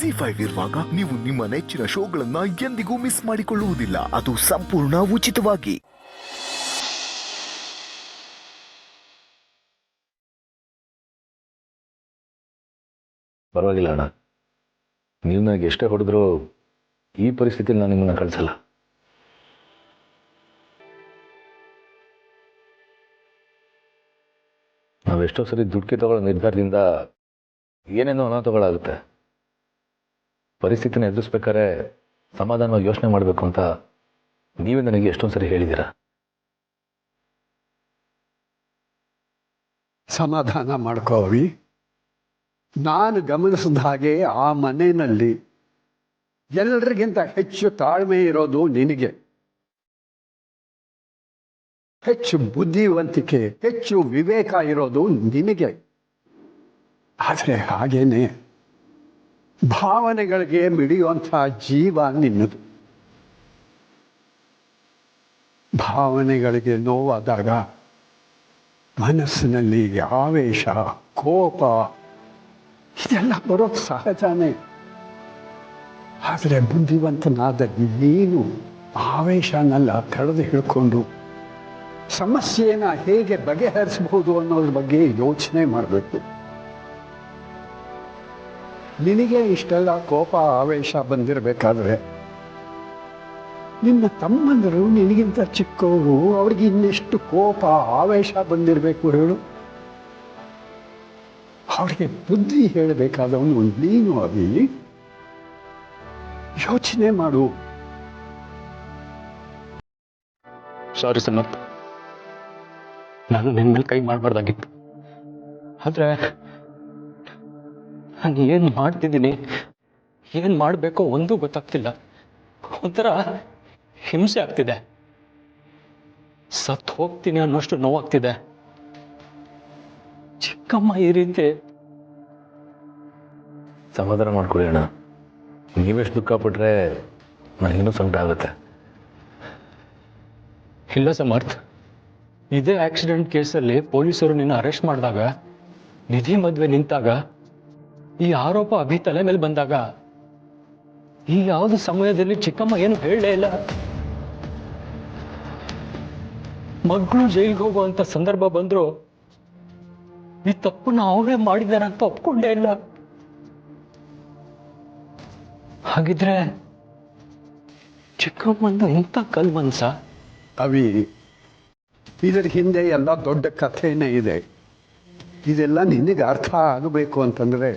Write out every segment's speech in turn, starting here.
ಜಿ5 ಇರುವಾಗ ನೀವು ನಿಮ್ಮ ನೆಚ್ಚಿನ ಶೋಗಳನ್ನ ಎಂದಿಗೂ ಮಿಸ್ ಮಾಡಿಕೊಳ್ಳುವುದಿಲ್ಲ. ಅದು ಸಂಪೂರ್ಣ ಉಚಿತವಾಗಿ. ಪರವಾಗಿಲ್ಲ ಅಣ್ಣ, ನೀವು ನನಗೆ ಎಷ್ಟೇ ಹೊಡೆದ್ರೂ ಈ ಪರಿಸ್ಥಿತಿಯಲ್ಲಿ ನಾನು ನಿಮ್ಮನ್ನ ಕಳಿಸಲ್ಲ. ನಾವೆಷ್ಟೋ ಸರಿ ದುಡ್ಡು ತಗೊಳ್ಳೋ ನಿರ್ಧಾರದಿಂದ ಏನೇನೋ ಅನಾಹುತಗಳಾಗುತ್ತೆ. ಪರಿಸ್ಥಿತಿನ ಎದುರಿಸ್ಬೇಕಾದ್ರೆ ಸಮಾಧಾನವಾಗಿ ಯೋಚನೆ ಮಾಡಬೇಕು ಅಂತ ನೀವೇ ನನಗೆ ಎಷ್ಟೊಂದು ಸರಿ ಹೇಳಿದ್ದೀರಾ. ಸಮಾಧಾನ ಮಾಡ್ಕೋವಿ. ನಾನು ಗಮನಿಸಿದ ಹಾಗೆ ಆ ಮನೆಯಲ್ಲಿ ಎಲ್ಲರಿಗಿಂತ ಹೆಚ್ಚು ತಾಳ್ಮೆ ಇರೋದು ನಿನಗೆ, ಹೆಚ್ಚು ಬುದ್ಧಿವಂತಿಕೆ, ಹೆಚ್ಚು ವಿವೇಕ ಇರೋದು ನಿನಗೆ. ಆದರೆ ಹಾಗೇನೆ ಭಾವನೆಗಳಿಗೆ ಮಿಡಿಯುವಂಥ ಜೀವ ನಿನ್ನದು. ಭಾವನೆಗಳಿಗೆ ನೋವಾದಾಗ ಮನಸ್ಸಿನಲ್ಲಿ ಆವೇಶ, ಕೋಪ ಇದೆಲ್ಲ ಬರೋದು ಸಹಜನೇ. ಆದರೆ ಬುದ್ಧಿವಂತನಾದ ನೀನು ಆವೇಶನೆಲ್ಲ ತಡೆದು ಹಿಡ್ಕೊಂಡು ಸಮಸ್ಯೆನ ಹೇಗೆ ಬಗೆಹರಿಸಬಹುದು ಅನ್ನೋದ್ರ ಬಗ್ಗೆ ಯೋಚನೆ ಮಾಡಬೇಕು. ನಿನಗೆ ಇಷ್ಟೆಲ್ಲ ಕೋಪ ಆವೇಶ ಬಂದಿರಬೇಕಾದ್ರೆ ನಿನ್ನ ತಮ್ಮಂದರು ನಿನಗಿಂತ ಚಿಕ್ಕವರು, ಅವ್ರಿಗೆ ಇನ್ನೆಷ್ಟು ಕೋಪ ಆವೇಶ ಬಂದಿರಬೇಕು ಹೇಳು. ಅವ್ರಿಗೆ ಬುದ್ಧಿ ಹೇಳಬೇಕಾದವನು ನೀನು. ಅವಿ ಯೋಚನೆ ಮಾಡು. ಸಾರಿ ಸನ್ನತ್, ನಾನು ನಿನ್ನ ಮೇಲೆ ಕೈ ಮಾಡಬಾರ್ದಾಗಿತ್ತು. ಆದರೆ ನಾನು ಏನು ಮಾಡ್ತಿದ್ದೀನಿ, ಏನು ಮಾಡಬೇಕೋ ಒಂದೂ ಗೊತ್ತಾಗ್ತಿಲ್ಲ. ಒಂಥರ ಹಿಂಸೆ ಆಗ್ತಿದೆ. ಸತ್ತು ಹೋಗ್ತೀನಿ ಅನ್ನೋಷ್ಟು ನೋವಾಗ್ತಿದೆ. ಚಿಕ್ಕಮ್ಮ ಈ ರೀತಿ. ಸಮಾಧಾನ ಮಾಡ್ಕೊಳ್ಳಿ ಅಣ್ಣ, ನೀವೆಷ್ಟು ದುಃಖ ಪಟ್ಟರೆ ನನಗಿನ್ನೂ ಸಂಕಟ ಆಗುತ್ತೆ. ಇಲ್ಲ ಸಮರ್ಥ್, ಇದೇ ಆಕ್ಸಿಡೆಂಟ್ ಕೇಸಲ್ಲಿ ಪೊಲೀಸರು ನಿನ್ನ ಅರೆಸ್ಟ್ ಮಾಡಿದಾಗ, ನಿಧಿ ಮದುವೆ ನಿಂತಾಗ, ಈ ಆರೋಪ ಅಭಿ ತಲೆ ಮೇಲೆ ಬಂದಾಗ, ಈ ಯಾವುದು ಸಮಯದಲ್ಲಿ ಚಿಕ್ಕಮ್ಮ ಏನು ಹೇಳಲೇ ಇಲ್ಲ. ಮಗಳು ಜೈಲಿಗೆ ಹೋಗುವಂತ ಸಂದರ್ಭ ಬಂದ್ರು ಈ ತಪ್ಪನ್ನ ಅವರೇ ಮಾಡಿದಾರೆ ಅಂತ ಒಪ್ಕೊಂಡೇ ಇಲ್ಲ. ಹಾಗಿದ್ರೆ ಚಿಕ್ಕಮ್ಮಂದು ಇಂಥ ಕಲ್ ಮನ್ಸ? ಅವಿ, ಇದರ ಹಿಂದೆ ಎಲ್ಲ ದೊಡ್ಡ ಕಥೆನೇ ಇದೆ. ಇದೆಲ್ಲ ನಿನಗೆ ಅರ್ಥ ಆಗಬೇಕು ಅಂತಂದರೆ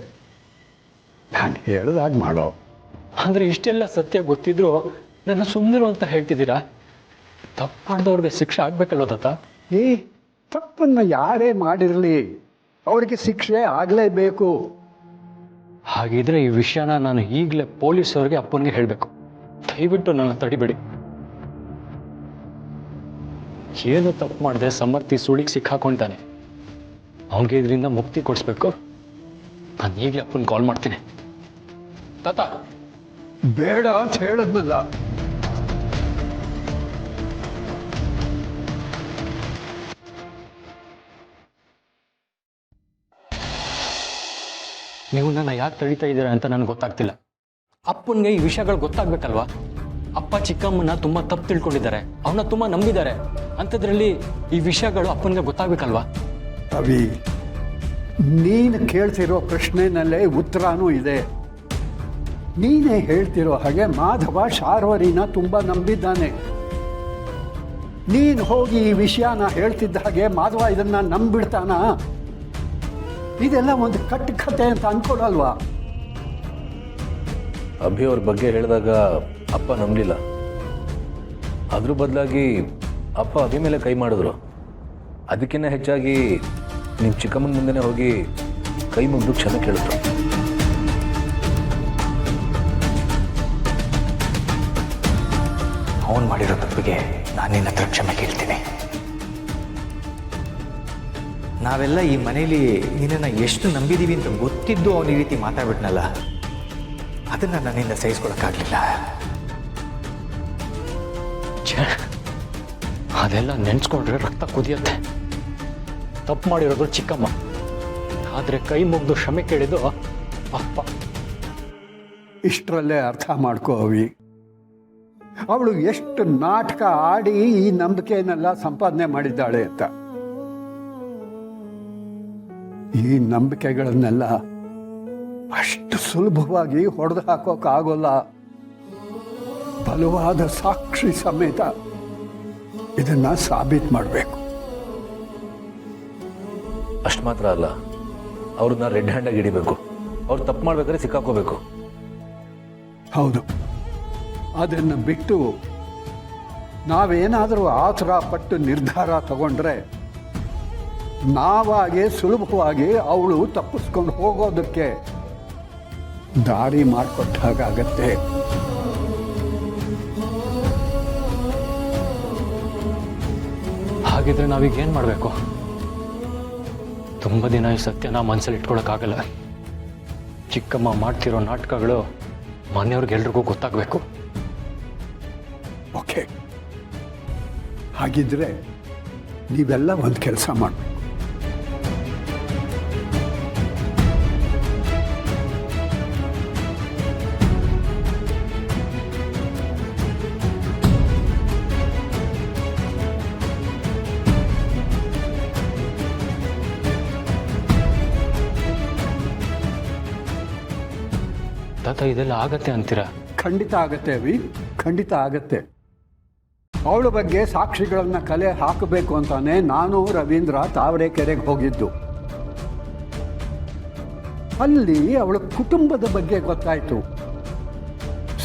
ನಾನು ಹೇಳ್ದಾಗ ಮಾಡೋ. ಅಂದ್ರೆ ಇಷ್ಟೆಲ್ಲ ಸತ್ಯ ಗೊತ್ತಿದ್ರು ನನ್ನ ಸುಮ್ಮನಿರು ಅಂತ ಹೇಳ್ತಿದ್ದೀರಾ? ತಪ್ಪು ಮಾಡಿದವ್ರಿಗೆ ಶಿಕ್ಷೆ ಆಗ್ಬೇಕಲ್ವ ತಾತ? ತಪ್ಪನ್ನು ಯಾರೇ ಮಾಡಿರಲಿ ಅವರಿಗೆ ಶಿಕ್ಷೆ ಆಗಲೇಬೇಕು. ಹಾಗಿದ್ರೆ ಈ ವಿಷಯನ ನಾನು ಈಗಲೇ ಪೊಲೀಸವ್ರಿಗೆ ಅಪ್ಪನಿಗೆ ಹೇಳಬೇಕು. ದಯವಿಟ್ಟು ನನ್ನ ತಡಿಬೇಡಿ. ಏನು ತಪ್ಪು ಮಾಡಿದೆ ಸಮರ್ಥಿ ಸುಳಿಗೆ ಸಿಕ್ಕಾಕೊಂತಾನೆ. ಅವನಿಗೆ ಇದರಿಂದ ಮುಕ್ತಿ ಕೊಡಿಸ್ಬೇಕು. ನಾನು ಈಗಲೇ ಅಪ್ಪನ ಕಾಲ್ ಮಾಡ್ತೀನಿ. ತಾತ, ಬೇಡ ಅಂತ ಹೇಳಿದ್ನಲ್ಲ. ನೀವು ನನ್ನ ಯಾಕೆ ತಡೀತಾ ಇದ್ದೀರಾ ಅಂತ ನನಗೆ ಗೊತ್ತಾಗ್ತಿಲ್ಲ. ಅಪ್ಪನಿಗೆ ಈ ವಿಷಯಗಳು ಗೊತ್ತಾಗ್ಬೇಕಲ್ವಾ? ಅಪ್ಪ ಚಿಕ್ಕಮ್ಮನ ತುಂಬಾ ತಪ್ಪು ತಿಳ್ಕೊಂಡಿದ್ದಾರೆ, ಅವನ್ನ ತುಂಬಾ ನಂಬಿದ್ದಾರೆ. ಅಂಥದ್ರಲ್ಲಿ ಈ ವಿಷಯಗಳು ಅಪ್ಪನಿಗೆ ಗೊತ್ತಾಗ್ಬೇಕಲ್ವಾ? ಅವಿ, ನೀನು ಕೇಳ್ತಿರೋ ಪ್ರಶ್ನೆನಲ್ಲೇ ಉತ್ತರನೂ ಇದೆ. ನೀನೇ ಹೇಳ್ತಿರೋ ಹಾಗೆ ಮಾಧವ ಶಾರ್ವರಿನ ತುಂಬ ನಂಬಿದ್ದಾನೆ. ನೀನು ಹೋಗಿ ಈ ವಿಷಯನ ಹೇಳ್ತಿದ್ದ ಹಾಗೆ ಮಾಧವ ಇದನ್ನು ನಂಬಿಡ್ತಾನ? ಇದೆಲ್ಲ ಒಂದು ಕಟ್ಟುಕತೆ ಅಂತ ಅನ್ಕೊಳಲ್ವಾ? ಅಭಿ ಅವ್ರ ಬಗ್ಗೆ ಹೇಳಿದಾಗ ಅಪ್ಪ ನಂಬಲಿಲ್ಲ. ಅದ್ರ ಬದಲಾಗಿ ಅಪ್ಪ ಅಭಿ ಮೇಲೆ ಕೈ ಮಾಡಿದ್ರು. ಅದಕ್ಕಿಂತ ಹೆಚ್ಚಾಗಿ ನಿಮ್ಮ ಚಿಕ್ಕಮ್ಮನ ಮುಂದೆನೇ ಹೋಗಿ ಕೈ ಮುಗಿದು ಕ್ಷಮೆ ಕೇಳಿದ್ರು. ಅವನು ಮಾಡಿರೋ ತಪ್ಪಿಗೆ ನಾನು ನಿನ್ನ ಹತ್ರ ಕ್ಷಮೆ ಕೇಳ್ತೀನಿ. ನಾವೆಲ್ಲ ಈ ಮನೇಲಿ ನಿನ್ನನ್ನು ಎಷ್ಟು ನಂಬಿದ್ದೀವಿ ಅಂತ ಗೊತ್ತಿದ್ದು ಅವನ ಈ ರೀತಿ ಮಾತಾಡ್ಬಿಟ್ನಲ್ಲ, ಅದನ್ನು ನನ್ನಿಂದ ಸಹಿಸ್ಕೊಳಕ್ಕಾಗಲಿಲ್ಲ. ಅದೆಲ್ಲ ನೆನ್ಸ್ಕೊಂಡ್ರೆ ರಕ್ತ ಕುದಿಯುತ್ತೆ. ತಪ್ಪು ಮಾಡಿರೋದು ಚಿಕ್ಕಮ್ಮ, ಆದರೆ ಕೈ ಮುಗಿದು ಕ್ಷಮೆ ಕೇಳಿದ್ದು ಅಪ್ಪ. ಇಷ್ಟರಲ್ಲೇ ಅರ್ಥ ಮಾಡ್ಕೋ ಅವಿ. ಅವಳು ಎಷ್ಟು ನಾಟಕ ಆಡಿ ಈ ನಂಬಿಕೆಯನ್ನೆಲ್ಲ ಸಂಪಾದನೆ ಮಾಡಿದ್ದಾಳೆ ಅಂತ. ಈ ನಂಬಿಕೆಗಳನ್ನೆಲ್ಲ ಅಷ್ಟು ಸುಲಭವಾಗಿ ಹೊಡೆದು ಹಾಕೋಕ್ಕಾಗೋಲ್ಲ. ಬಲವಾದ ಸಾಕ್ಷಿ ಸಮೇತ ಇದನ್ನ ಸಾಬೀತು ಮಾಡಬೇಕು. ಅಷ್ಟು ಮಾತ್ರ ಅಲ್ಲ, ಅವ್ರನ್ನ ರೆಡ್ ಹ್ಯಾಂಡಾಗಿ ಹಿಡಿಬೇಕು. ಅವ್ರು ತಪ್ಪು ಮಾಡ್ಬೇಕಾದ್ರೆ ಸಿಕ್ಕಾಕೋಬೇಕು. ಹೌದು, ಅದನ್ನು ಬಿಟ್ಟು ನಾವೇನಾದರೂ ಆತುರ ಪಟ್ಟು ನಿರ್ಧಾರ ತಗೊಂಡ್ರೆ ನಾವಾಗೆ ಸುಲಭವಾಗಿ ಅವಳು ತಪ್ಪಿಸ್ಕೊಂಡು ಹೋಗೋದಕ್ಕೆ ದಾರಿ ಮಾಡಿಕೊಟ್ಟಾಗತ್ತೆ. ಹಾಗಿದ್ರೆ ನಾವೀಗ ಏನು ಮಾಡಬೇಕು? ತುಂಬ ದಿನ ಈ ಸತ್ಯನ ಮನಸ್ಸಲ್ಲಿ ಇಟ್ಕೊಳಕ್ಕಾಗಲ್ಲ. ಚಿಕ್ಕಮ್ಮ ಮಾಡ್ತಿರೋ ನಾಟಕಗಳು ಮನೆಯವ್ರಿಗೆಲ್ರಿಗೂ ಗೊತ್ತಾಗಬೇಕು. ಓಕೆ, ಹಾಗಿದ್ರೆ ನೀವೆಲ್ಲ ಒಂದು ಕೆಲಸ ಮಾಡಬೇಕು. ತಾತ, ಇದೆಲ್ಲ ಆಗತ್ತೆ ಅಂತೀರಾ? ಖಂಡಿತ ಆಗತ್ತೆ ಅವಿ, ಖಂಡಿತ ಆಗತ್ತೆ. ಅವಳ ಬಗ್ಗೆ ಸಾಕ್ಷಿಗಳನ್ನ ಕಲೆ ಹಾಕಬೇಕು ಅಂತಾನೆ ನಾನು ರವೀಂದ್ರ ತಾವರೆಕೆರೆಗೆ ಹೋಗಿದ್ದು. ಅಲ್ಲಿ ಅವಳ ಕುಟುಂಬದ ಬಗ್ಗೆ ಗೊತ್ತಾಯಿತು.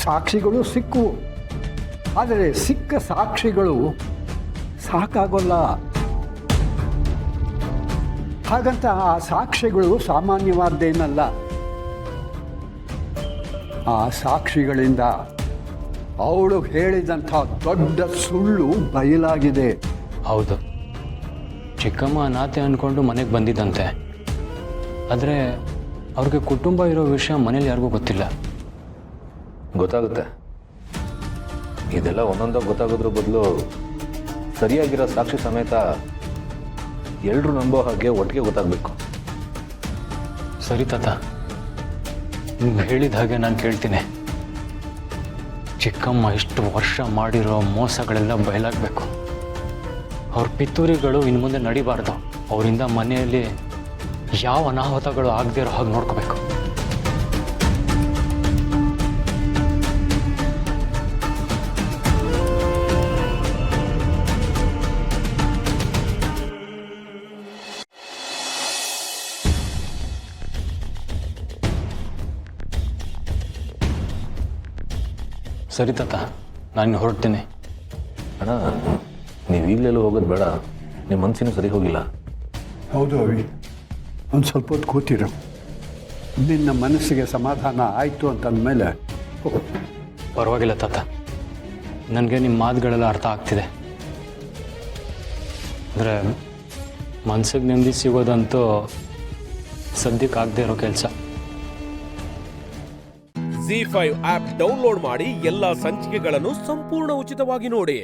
ಸಾಕ್ಷಿಗಳು ಸಿಕ್ಕವು, ಆದರೆ ಸಿಕ್ಕ ಸಾಕ್ಷಿಗಳು ಸಾಕಾಗೋಲ್ಲ. ಹಾಗಂತ ಆ ಸಾಕ್ಷಿಗಳು ಸಾಮಾನ್ಯವಾದ್ದೇನಲ್ಲ. ಆ ಸಾಕ್ಷಿಗಳಿಂದ ಅವಳು ಹೇಳಿದಂಥ ದೊಡ್ಡ ಸುಳ್ಳು ಬಯಲಾಗಿದೆ. ಹೌದು, ಚಿಕ್ಕಮ್ಮ ಅನಾಥೆ ಅಂದ್ಕೊಂಡು ಮನೆಗೆ ಬಂದಿದ್ದಂತೆ. ಆದರೆ ಅವ್ರಿಗೆ ಕುಟುಂಬ ಇರೋ ವಿಷಯ ಮನೇಲಿ ಯಾರಿಗೂ ಗೊತ್ತಿಲ್ಲ. ಗೊತ್ತಾಗುತ್ತೆ. ಇದೆಲ್ಲ ಒಂದೊಂದಾಗಿ ಗೊತ್ತಾಗೋದ್ರ ಬದಲು ಸರಿಯಾಗಿರೋ ಸಾಕ್ಷಿ ಸಮೇತ ಎಲ್ಲರೂ ನಂಬೋ ಹಾಗೆ ಒಟ್ಟಿಗೆ ಗೊತ್ತಾಗಬೇಕು. ಸರಿ ತಾತ, ನೀವು ಹೇಳಿದ ಹಾಗೆ ನಾನು ಕೇಳ್ತೀನಿ. ಚಿಕ್ಕಮ್ಮ ಇಷ್ಟು ವರ್ಷ ಮಾಡಿರೋ ಮೋಸಗಳೆಲ್ಲ ಬಯಲಾಗಬೇಕು. ಅವ್ರ ಪಿತೂರಿಗಳು ಇನ್ನು ಮುಂದೆ ನಡಿಬಾರ್ದು. ಅವರಿಂದ ಮನೆಯಲ್ಲಿ ಯಾವ ಅನಾಹುತಗಳು ಆಗದೇ ಇರೋ ಹಾಗೆ ನೋಡ್ಕೋಬೇಕು. ಸರಿ ತಾತ, ನಾನು ಹೊರಡ್ತೀನಿ. ಅಣ್ಣ, ನೀವು ಈಗಲೆಲ್ಲೂ ಹೋಗೋದು ಬೇಡ. ನಿಮ್ಮ ಮನಸ್ಸಿನೂ ಸರಿ ಹೋಗಿಲ್ಲ. ಹೌದು ಅವಿ, ಒಂದು ಸ್ವಲ್ಪ ಹೊತ್ತು ಕೂತಿರು. ನಿನ್ನ ಮನಸ್ಸಿಗೆ ಸಮಾಧಾನ ಆಯಿತು ಅಂತಂದಮೇಲೆ ಪರವಾಗಿಲ್ಲ ತಾತ, ನನಗೆ ನಿಮ್ಮ ಮಾತುಗಳೆಲ್ಲ ಅರ್ಥ ಆಗ್ತಿದೆ. ಅಂದರೆ ಮನ್ಸಿಗೆ ನೆಮ್ಮದಿ ಸಿಗೋದಂತೂ ಸದ್ಯಕ್ಕೆ ಆಗದೆ ಇರೋ ಕೆಲಸ. ZEE5 ಆಪ್ ಡೌನ್ಲೋಡ್ ಮಾಡಿ ಎಲ್ಲಾ ಸಂಚಿಕೆಗಳನ್ನು ಸಂಪೂರ್ಣ ಉಚಿತವಾಗಿ ನೋಡಿ.